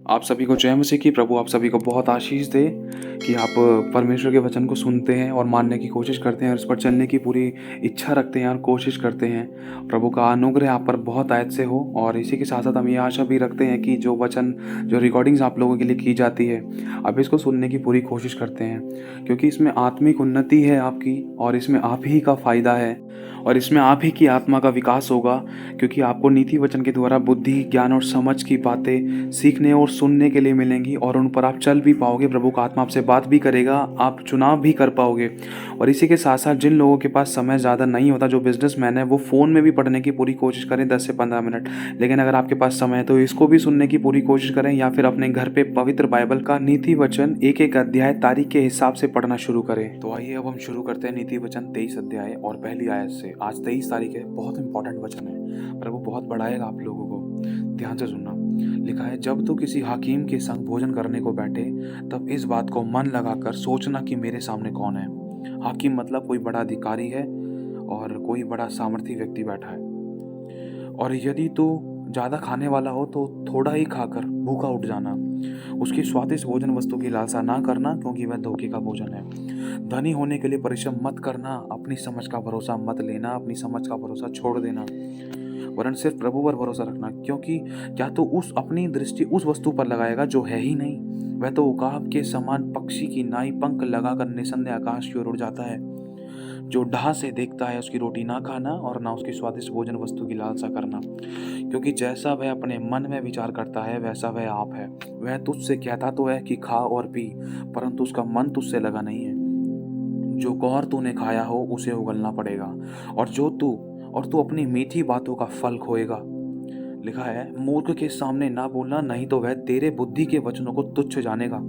आप सभी को जय मसीह की। प्रभु आप सभी को बहुत आशीष दे कि आप परमेश्वर के वचन को सुनते हैं और मानने की कोशिश करते हैं और उस पर चलने की पूरी इच्छा रखते हैं और कोशिश करते हैं। प्रभु का अनुग्रह आप पर बहुत आयत से हो। और इसी के साथ साथ हम ये आशा भी रखते हैं कि जो वचन, जो रिकॉर्डिंग्स आप लोगों के लिए की जाती है, आप इसको सुनने की पूरी कोशिश करते हैं, क्योंकि इसमें आत्मिक उन्नति है आपकी, और इसमें आप ही का फ़ायदा है, और इसमें आप ही की आत्मा का विकास होगा। क्योंकि आपको नीति वचन के द्वारा बुद्धि, ज्ञान और समझ की बातें सीखने और सुनने के लिए मिलेंगी, और उन पर आप चल भी पाओगे। प्रभु का आत्मा आपसे बात भी करेगा, आप चुनाव भी कर पाओगे। और इसी के साथ साथ जिन लोगों के पास समय ज़्यादा नहीं होता, जो बिजनेसमैन है, वो फ़ोन में भी पढ़ने की पूरी कोशिश करें 10 से 15 मिनट। लेकिन अगर आपके पास समय है तो इसको भी सुनने की पूरी कोशिश करें, या फिर अपने घर पे पवित्र बाइबल का नीति वचन एक एक अध्याय तारीख के हिसाब से पढ़ना शुरू करें। तो आइए अब हम शुरू करते हैं नीति वचन 23 अध्याय और पहली आयत से। आज 23 तारीख है, बहुत इंपॉर्टेंट वचन है, प्रभु बहुत बढ़ाएगा आप लोगों को। ध्यान से सुनना। लिखा है, जब तू किसी हाकिम के संग भोजन करने को बैठे, तब इस बात को मन लगाकर सोचना कि मेरे सामने कौन है। हाकिम मतलब कोई बड़ा अधिकारी है और कोई बड़ा सामर्थी व्यक्ति बैठा है। और यदि तू ज़्यादा खाने वाला हो तो थोड़ा ही खाकर भूखा उठ जाना। उसकी स्वादिष्ट भोजन वस्तु की लालसा ना करना, क्योंकि वह धोखे का भोजन है। धनी होने के लिए परिश्रम मत करना, अपनी समझ का भरोसा मत लेना, अपनी समझ का भरोसा छोड़ देना, वरन सिर्फ प्रभु पर भरोसा रखना। क्योंकि क्या तो उस अपनी दृष्टि उस वस्तु पर लगाएगा जो है ही नहीं। वह तो उकाब के समान पक्षी की नाई पंख लगाकर निसंदेह आकाश की ओर उड़ जाता है। जो ढाह से देखता है उसकी रोटी ना खाना, और ना उसकी स्वादिष्ट भोजन वस्तु की लालसा करना। क्योंकि जैसा वह अपने मन में विचार करता है वैसा वह आप है। वह तुझसे कहता तो है कि खा और पी, परंतु उसका मन तुझसे लगा नहीं है। जो कौर तूने खाया हो उसे उगलना पड़ेगा, और तू अपनी मीठी बातों का फल खोएगा। लिखा है, मूर्ख के सामने ना बोलना, नहीं तो वह तेरे बुद्धि के वचनों को तुच्छ जानेगा।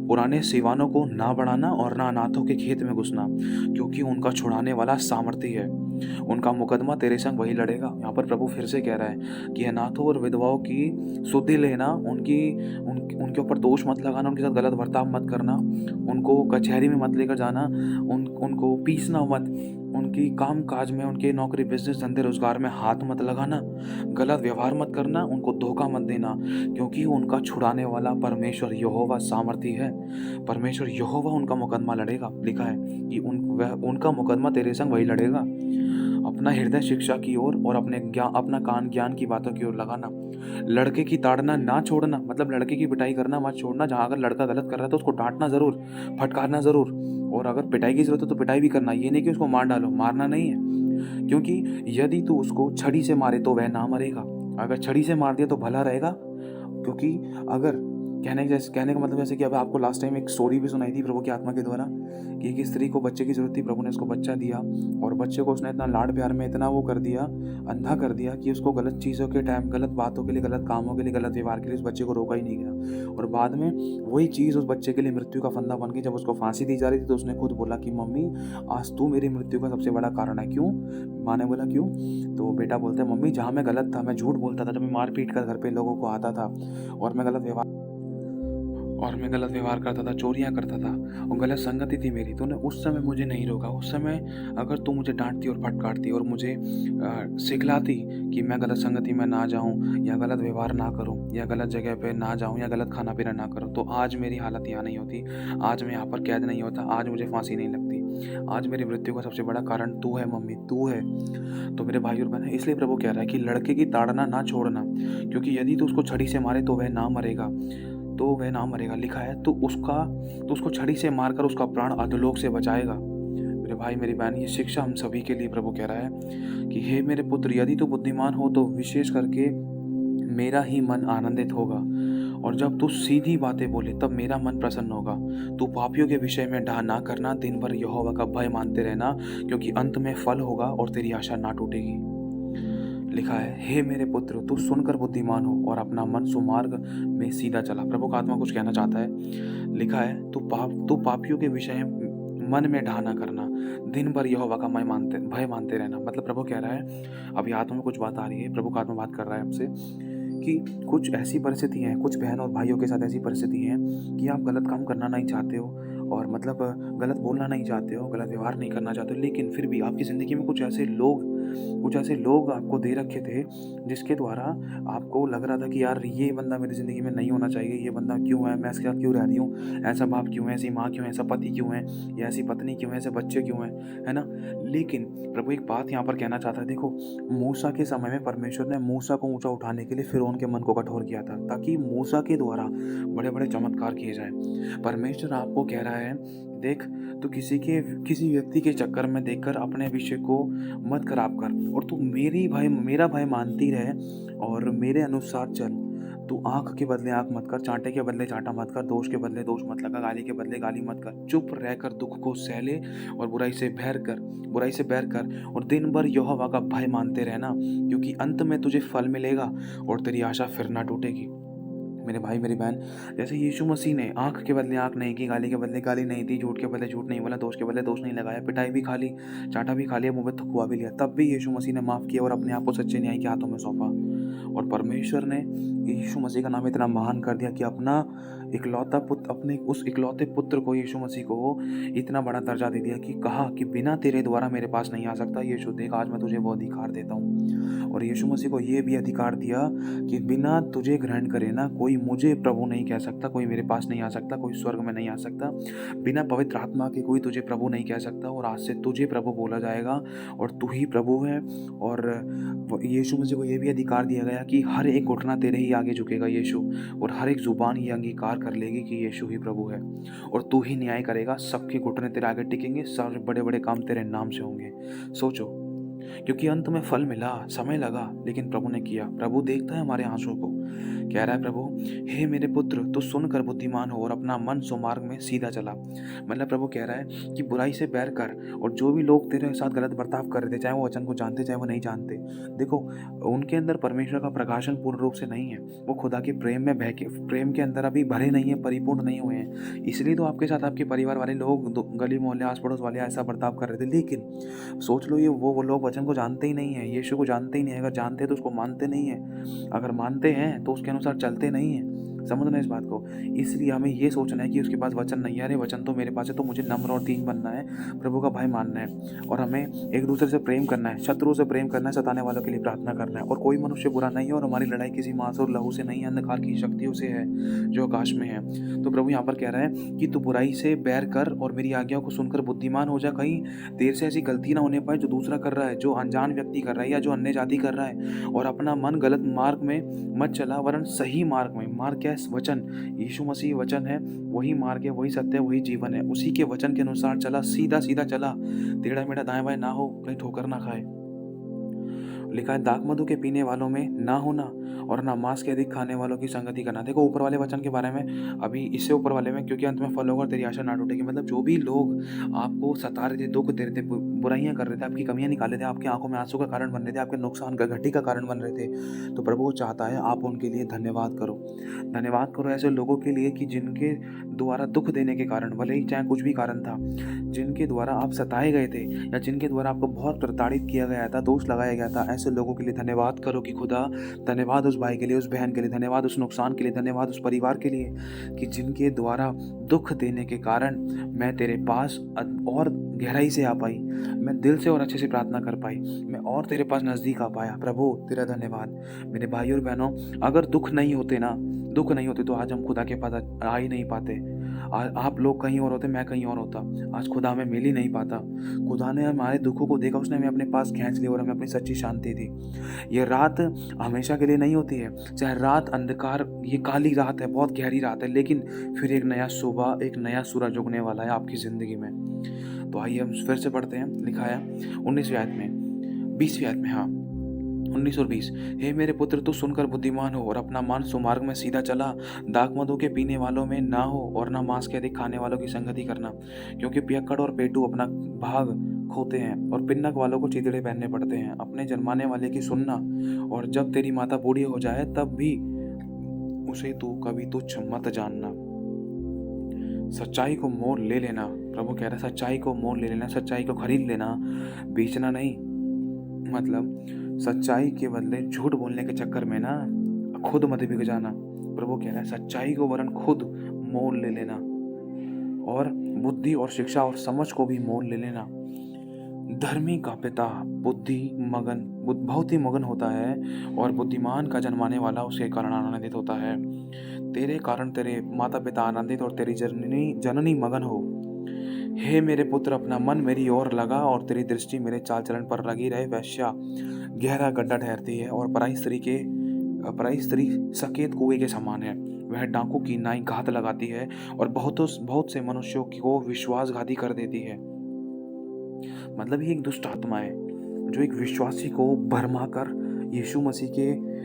पुराने सिवानों को ना बढ़ाना और ना अनाथों के खेत में घुसना, क्योंकि उनका छुड़ाने वाला सामर्थी है। उनका मुकदमा तेरे संग वही लड़ेगा। यहाँ पर प्रभु फिर से कह रहा है कि अनाथों और विधवाओं की सुधि लेना, उनके ऊपर दोष मत लगाना, उनके साथ गलत बर्ताव मत करना, उनको कचहरी में मत लेकर जाना, उनको पीसना मत, उनकी काम काज में, उनके नौकरी बिजनेस धंधे रोजगार में हाथ मत लगाना, गलत व्यवहार मत करना, उनको धोखा मत देना, क्योंकि उनका छुड़ाने वाला परमेश्वर यहोवा सामर्थी है। परमेश्वर यहोवा उनका मुकदमा लड़ेगा। लिखा है कि उनका मुकदमा तेरे संग वही लड़ेगा। अपना हृदय शिक्षा की ओर और अपना कान ज्ञान की बातों की ओर लगाना। लड़के की ताड़ना ना छोड़ना, मतलब लड़के की पिटाई करना मत छोड़ना। जहाँ अगर लड़का गलत कर रहा है तो उसको डांटना जरूर, फटकारना जरूर, और अगर पिटाई की जरूरत है तो पिटाई भी करना। ये नहीं कि उसको मार डालो, मारना नहीं है। क्योंकि यदि तू उसको छड़ी से मारे तो वह ना मरेगा, अगर छड़ी से मार दिया तो भला रहेगा। क्योंकि अगर कहने का मतलब जैसे कि अब आपको लास्ट टाइम एक स्टोरी भी सुनाई थी प्रभु की आत्मा के द्वारा, कि एक स्त्री को बच्चे की जरूरत थी, प्रभु ने उसको बच्चा दिया, और बच्चे को उसने इतना लाड प्यार में इतना वो कर दिया, अंधा कर दिया, कि उसको गलत चीज़ों के टाइम, गलत बातों के लिए, गलत कामों के लिए, गलत व्यवहार के लिए उस बच्चे को रोका ही नहीं गया। और बाद में वही चीज़ उस बच्चे के लिए मृत्यु का फंदा बन गई। जब उसको फांसी दी जा रही थी तो उसने खुद बोला कि मम्मी, आज तू मेरी मृत्यु का सबसे बड़ा कारण है। क्यों? माँ ने बोला क्यों? तो बेटा बोलता है, मम्मी जहाँ मैं गलत था, मैं झूठ बोलता था, जब मैं मार पीट कर घर पे लोगों को आता था, और मैं गलत व्यवहार करता था, चोरियां करता था, और गलत संगति थी मेरी, तूने उस समय मुझे नहीं रोका। उस समय अगर तू मुझे डांटती और फटकारती और मुझे सिखलाती कि मैं गलत संगति में ना जाऊं, या गलत व्यवहार ना करूं, या गलत जगह पे ना जाऊं, या गलत खाना पीना ना करूं, तो आज मेरी हालत यहाँ नहीं होती, आज मैं यहाँ पर कैद नहीं होता, आज मुझे फांसी नहीं लगती। आज मेरी मृत्यु का सबसे बड़ा कारण तू है मम्मी, तू है। तो मेरे भाई और बहन, इसलिए प्रभु कह रहा है कि लड़के की ताड़ना ना छोड़ना, क्योंकि यदि तू उसको छड़ी से मारे तो वह ना मरेगा, लिखा है तो उसको छड़ी से मारकर उसका प्राण अधोलोक से बचाएगा। मेरे भाई मेरी बहन, ये शिक्षा हम सभी के लिए प्रभु कह रहा है कि हे मेरे पुत्र, यदि तू बुद्धिमान हो तो विशेष करके मेरा ही मन आनंदित होगा, और जब तू सीधी बातें बोले तब मेरा मन प्रसन्न होगा। तू पापियों के विषय में ढा ना करना, दिन भर यहोवा का भय मानते रहना, क्योंकि अंत में फल होगा और तेरी आशा ना टूटेगी। लिखा है, हे मेरे पुत्र, तू सुनकर बुद्धिमान हो और अपना मन सुमार्ग में सीधा चला। प्रभु का आत्मा कुछ कहना चाहता है। लिखा है, तू पापियों के विषय मन में ढा ना करना, दिन भर यहोवा का भय मानते रहना। मतलब प्रभु कह रहा है, अभी आत्मा में कुछ बात आ रही है, प्रभु का आत्मा बात कर रहा है आपसे, कि कुछ ऐसी परिस्थिति हैं, कुछ बहन और भाइयों के साथ ऐसी परिस्थिति है कि आप गलत काम करना नहीं चाहते हो, और मतलब गलत बोलना नहीं चाहते हो, गलत व्यवहार नहीं करना चाहते हो, लेकिन फिर भी आपकी ज़िंदगी में कुछ ऐसे लोग कुछ ऐसे लोग आपको दे रखे थे जिसके द्वारा आपको लग रहा था कि यार ये बंदा मेरी ज़िंदगी में नहीं होना चाहिए, ये बंदा क्यों है, मैं इसके साथ क्यों रह रही हूँ, ऐसा बाप क्यों है, ऐसी माँ क्यों है, ऐसा पति क्यों है, या ऐसी पत्नी क्यों है, ऐसे बच्चे क्यों हैं, है ना? लेकिन प्रभु एक बात यहाँ पर कहना चाहता है, देखो मूसा के समय में परमेश्वर ने मूसा को ऊँचा उठाने के लिए फ़िरौन के मन को कठोर किया था, ताकि मूसा के द्वारा बड़े-बड़े चमत्कार किए जाएँ। परमेश्वर आपको कह रहा है, देख तू किसी व्यक्ति के चक्कर में देखकर अपने विषय को मत खराब कर, और तू मेरा भय मानती रहे और मेरे अनुसार चल। तू आँख के बदले आँख मत कर, चाँटे के बदले चाँटा मत कर, दोष के बदले दोष मत लगा, गाली के बदले गाली मत कर। चुप रहकर दुःख को सह ले और बुराई से बैर कर और दिन भर यहोवा का भय मानते रहना, क्योंकि अंत में तुझे फल मिलेगा और तेरी आशा फिर ना टूटेगी। मेरे भाई मेरी बहन, जैसे यीशु मसीह ने आँख के बदले आँख नहीं की, गाली के बदले गाली नहीं दी, झूठ के बदले झूठ नहीं बोला, दोष के बदले दोष नहीं लगाया, पिटाई भी खा ली, चाँटा भी खा लिया, मुँह पे थुकवा भी लिया, तब भी यीशु मसीह ने माफ़ किया और अपने आप को सच्चे न्याय के हाथों में सौंपा। और परमेश्वर ने यीशु मसीह का नाम इतना महान कर दिया कि अपने उस इकलौते पुत्र को, यीशु मसीह को इतना बड़ा दर्जा दे दिया कि कहा कि बिना तेरे द्वारा मेरे पास नहीं आ सकता, यीशु देख आज मैं तुझे वो अधिकार देता हूँ। और यीशु मसीह को ये भी अधिकार दिया कि बिना तुझे ग्रहण करे ना कोई मुझे प्रभु नहीं कह सकता, कोई मेरे पास नहीं आ सकता, कोई स्वर्ग में नहीं आ सकता, बिना पवित्र आत्मा के कोई तुझे प्रभु नहीं कह सकता। और आज से तुझे प्रभु बोला जाएगा और तू ही प्रभु है। और यीशु मसीह को ये भी अधिकार दिया गया कि हर एक घुटना तेरे ही आगे झुकेगा यीशु, और हर एक जुबान ही अंगीकार कर लेगी कि यीशु ही प्रभु है, और तू ही न्याय करेगा, सबके घुटने तेरे आगे टिकेंगे, सारे बड़े बड़े काम तेरे नाम से होंगे। सोचो, क्योंकि अंत में फल मिला, समय लगा, लेकिन प्रभु ने किया। प्रभु देखता है हमारे आंसू को। कह रहा है प्रभु, हे मेरे पुत्र, तू सुनकर बुद्धिमान हो और अपना मन सुमार्ग में सीधा चला। मतलब प्रभु कह रहा है कि बुराई से बैर कर, और जो भी लोग तेरे साथ गलत बर्ताव कर रहे थे, चाहे वो वचन को जानते चाहे वो नहीं जानते, देखो उनके अंदर परमेश्वर का प्रकाशन पूर्ण रूप से नहीं है। वो खुदा के प्रेम में बह के, प्रेम के अंदर अभी भरे नहीं है, परिपूर्ण नहीं हुए हैं। इसलिए तो आपके साथ आपके परिवार वाले लोग, गली मोहल्ले आस पड़ोस वाले ऐसा बर्ताव कर रहे थे। लेकिन सोच लो, ये वो लोग वचन को जानते ही नहीं है, यीशु को जानते ही नहीं है। अगर जानते हैं तो उसको मानते नहीं है, अगर मानते हैं तो उसके अनुसार चलते नहीं हैं। समझना इस बात को। इसलिए हमें ये सोचना है कि उसके पास वचन नहीं है, अरे वचन तो मेरे पास है, तो मुझे नम्र और दीन बनना है, प्रभु का भय मानना है, और हमें एक दूसरे से प्रेम करना है, शत्रुओं से प्रेम करना है, सताने वालों के लिए प्रार्थना करना है। और कोई मनुष्य बुरा नहीं है, और हमारी लड़ाई किसी मांस और लहू से नहीं है, अंधकार की शक्तियों से है जो आकाश में है। तो प्रभु यहाँ पर कह रहा है कि तू बुराई से बैर कर और मेरी आज्ञाओं को सुनकर बुद्धिमान हो जा, कहीं देर से ऐसी गलती ना होने पाए जो दूसरा कर रहा है, जो अनजान व्यक्ति कर रहा है या जो अन्य जाति कर रहा है। और अपना मन गलत मार्ग में मत चला, वरन सही मार्ग में, मार्ग क्या है? वचन, यीशु मसीह वचन है, वही मार्ग है, वही सत्य है, वही जीवन है। उसी के वचन के अनुसार चला, सीधा सीधा चला, टेढ़ा मेढ़ा दाएं बाएं ना हो, कहीं ठोकर ना खाए। लिखा है, दाख मधु के पीने वालों में ना होना और ना मांस के अधिक खाने वालों की संगति करना। देखो ऊपर वाले वचन के बारे में, अभी इससे ऊपर वाले में, क्योंकि अंत में फल होगा और तेरी आशा ना टूटेगी। मतलब जो भी लोग आपको सता रहे थे, दुख दे रहे थे, बुराइयां कर रहे थे, आपकी कमियां निकाल रहे थे, आपकी आंखों में आंसू का कारण बन रहे थे, आपके नुकसान का, घटी का कारण बन रहे थे, तो प्रभु को चाहता है आप उनके लिए धन्यवाद करो। धन्यवाद करो ऐसे लोगों के लिए कि जिनके द्वारा दुख देने के कारण, भले ही चाहे कुछ भी कारण था, जिनके द्वारा आप सताए गए थे या जिनके द्वारा आपको बहुत प्रताड़ित किया गया था, दोष लगाया गया था, ऐसे लोगों के लिए धन्यवाद करो कि खुदा, धन्यवाद उस भाई के लिए, उस बहन के लिए, धन्यवाद उस नुकसान के लिए, धन्यवाद उस परिवार के लिए कि जिनके द्वारा दुख देने के कारण मैं तेरे पास और गहराई से आ पाई, मैं दिल से और अच्छे से प्रार्थना कर पाई, मैं और तेरे पास नज़दीक आ पाया। प्रभु तेरा धन्यवाद। मेरे भाई और बहनों, अगर दुख नहीं होते तो आज हम खुदा के पास आ ही नहीं पाते। आप लोग कहीं और होते, मैं कहीं और होता, आज खुदा हमें मिल ही नहीं पाता। खुदा ने हमारे दुखों को देखा, उसने हमें अपने पास खींच लिया और हमें अपनी सच्ची शांति दी। ये रात हमेशा के लिए नहीं होती है, चाहे रात अंधकार, ये काली रात है, बहुत गहरी रात है, लेकिन फिर एक नया सुबह, एक नया सूरज उगने वाला है आपकी ज़िंदगी में। तो आइए हम फिर से पढ़ते हैं। लिखा है 19वीं आयत में, 20वीं आयत में, हाँ 19 और 20, हे मेरे पुत्र, तू सुनकर बुद्धिमान हो और अपना मन सुमार्ग में सीधा चला। दाख मधु के पीने वालों में ना हो और ना मांस के अधिक खाने वालों की संगति करना, क्योंकि पियक्कड़ और पेटू अपना भाग खोते हैं और पिन्नक वालों को चितड़े पहनने पड़ते हैं। अपने जन्माने वाले की सुनना, और जब तेरी माता बूढ़ी हो जाए तब भी उसे तू कभी तुच्छ मत जानना। सच्चाई को मोल ले लेना। प्रभु कह रहा है सच्चाई को मोल ले लेना, सच्चाई को खरीद लेना, बेचना नहीं। मतलब सच्चाई के बदले झूठ बोलने के चक्कर में ना खुद मत बिक जाना। प्रभु कह रहा है सच्चाई को वरन खुद मोल ले लेना, और बुद्धि और शिक्षा और समझ को भी मोल ले लेना। धर्मी का पिता बहुत ही मगन होता है और बुद्धिमान का जन्माने वाला उसके कारण आनंदित होता है। तेरे कारण तेरे माता-पिता आनंदित और तेरी जननी जननी मगन हो। हे मेरे पुत्र, अपना मन मेरी ओर लगा और तेरी दृष्टि मेरे चाल-चलन पर लगी रहे। वेश्या गहरा गड्ढा ठहरती है और पराई स्त्री सकेत कुएँ के समान है। वह डाकू की नाई घात लगाती है और बहुत से मनुष्यों को विश्वासघाती कर देती है। मतलब ये एक दुष्ट आत्मा है, जो एक विश्वासी को भरमाकर यीशु मसीह के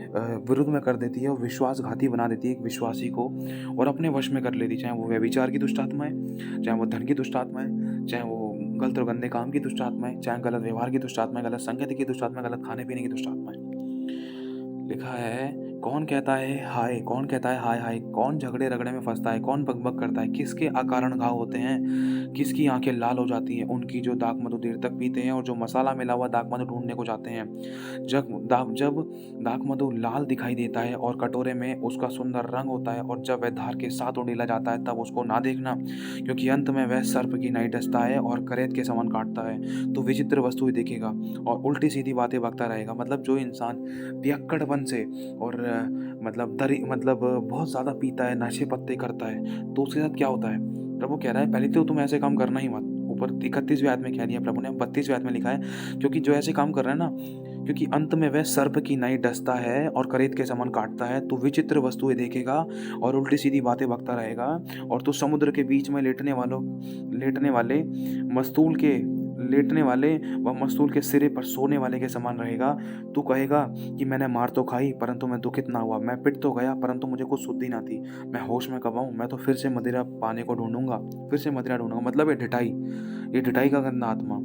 विरुद्ध में कर देती है और विश्वासघाती बना देती है एक विश्वासी को और अपने वश में कर लेती है। चाहे वो व्यभिचार की दुष्ट आत्मा है, चाहे वो धन की दुष्ट आत्मा है, चाहे वो गलत और गंदे काम की दुष्ट आत्मा है, चाहे गलत व्यवहार की दुष्ट आत्मा है, गलत संगति की दुष्ट आत्मा है, गलत खाने-पीने की दुष्ट आत्मा है। लिखा है, कौन कहता है हाय हाय, कौन झगड़े रगड़े में फंसता है, कौन बकबक करता है, किसके अकारण घाव होते हैं, किसकी आंखें लाल हो जाती हैं, उनकी जो दाख मधु देर तक पीते हैं और जो मसाला मिला हुआ दाख मधु ढूंढने को जाते हैं। जब दाख मधु लाल दिखाई देता है और कटोरे में उसका सुंदर रंग होता है और जब वह धार के साथ उंडेला जाता है, तब उसको ना देखना, क्योंकि अंत में वह सर्प की नाई डसता है और करेत के समान काटता है। तो विचित्र वस्तुएं देखेगा और उल्टी सीधी बातें बकता रहेगा। मतलब जो इंसान पियक्कड़पन से और मतलब बहुत ज़्यादा पीता है, नशे पत्ते करता है, तो उसके साथ क्या होता है? प्रभु कह रहा है, पहले तो तुम ऐसे काम करना ही मत। ऊपर 31वें आयत में कह दिया प्रभु ने, 32वें आयत में लिखा है, क्योंकि जो ऐसे काम कर रहा है ना, क्योंकि अंत में वह सर्प की नाई डसता है और करेत के समान काटता है, तो विचित्र वस्तुएं देखेगा और उल्टी सीधी बातें बकता रहेगा। और तू समुद्र के बीच में लेटने वाले व मस्तूल के सिरे पर सोने वाले के समान रहेगा। तू कहेगा कि मैंने मार तो खाई, परंतु मैं दुखित ना हुआ। मैं पिट तो गया, परंतु मुझे कुछ सुधि ना थी। मैं होश में कब आऊँ? मैं तो फिर से मदिरा पाने को ढूंढूंगा, फिर से मदिरा ढूंढूंगा। मतलब ये ढिठाई का गंदा आत्मा।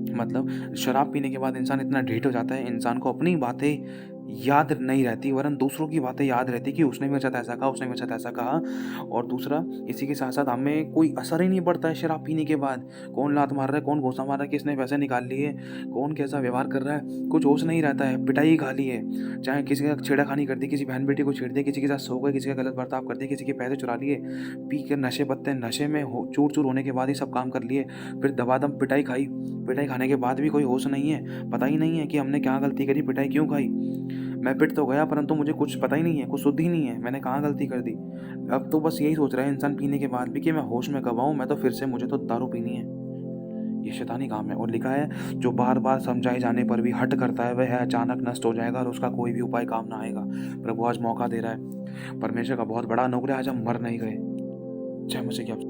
मतलब शराब पीने के बाद इंसान इतना ढीठ हो जाता है, इंसान को अपनी बातें याद नहीं रहती, वरन दूसरों की बातें याद रहती कि उसने मेरे साथ ऐसा कहा, उसने मेरे साथ ऐसा कहा। और दूसरा, इसी के साथ साथ हमें कोई असर ही नहीं पड़ता है शराब पीने के बाद। कौन लात मार रहा है, कौन घूंसा मार रहा है, किसने पैसे निकाल लिए, कौन कैसा व्यवहार कर रहा है, कुछ होश नहीं रहता है। पिटाई ही खा ली है, चाहे किसी का छेड़खानी कर दी, किसी बहन बेटी को छेड़ दिया, किसी के साथ सो गए, किसी का गलत बर्ताव कर दिया, किसी के पैसे चुरा लिए, पी के नशे में चूर चूर होने के बाद ही सब काम कर लिए, फिर दबादम पिटाई खाई। पिटाई खाने के बाद भी कोई होश नहीं है, पता ही नहीं है कि हमने क्या गलती करी, पिटाई क्यों खाई। मैं पिट तो गया, परंतु मुझे कुछ पता ही नहीं है, कुछ शुद्ध ही नहीं है, मैंने कहाँ गलती कर दी। अब तो बस यही सोच रहा है इंसान पीने के बाद भी कि मैं होश में कब आऊँ, मैं तो फिर से मुझे तो दारू पीनी है। ये शैतानी काम है। और लिखा है, जो बार बार समझाए जाने पर भी हट करता है, वह अचानक नष्ट हो जाएगा और उसका कोई भी उपाय काम ना आएगा। प्रभु आज मौका दे रहा है, परमेश्वर का बहुत बड़ा अनुग्रह, आज हम मर नहीं गए। जय मसीह की।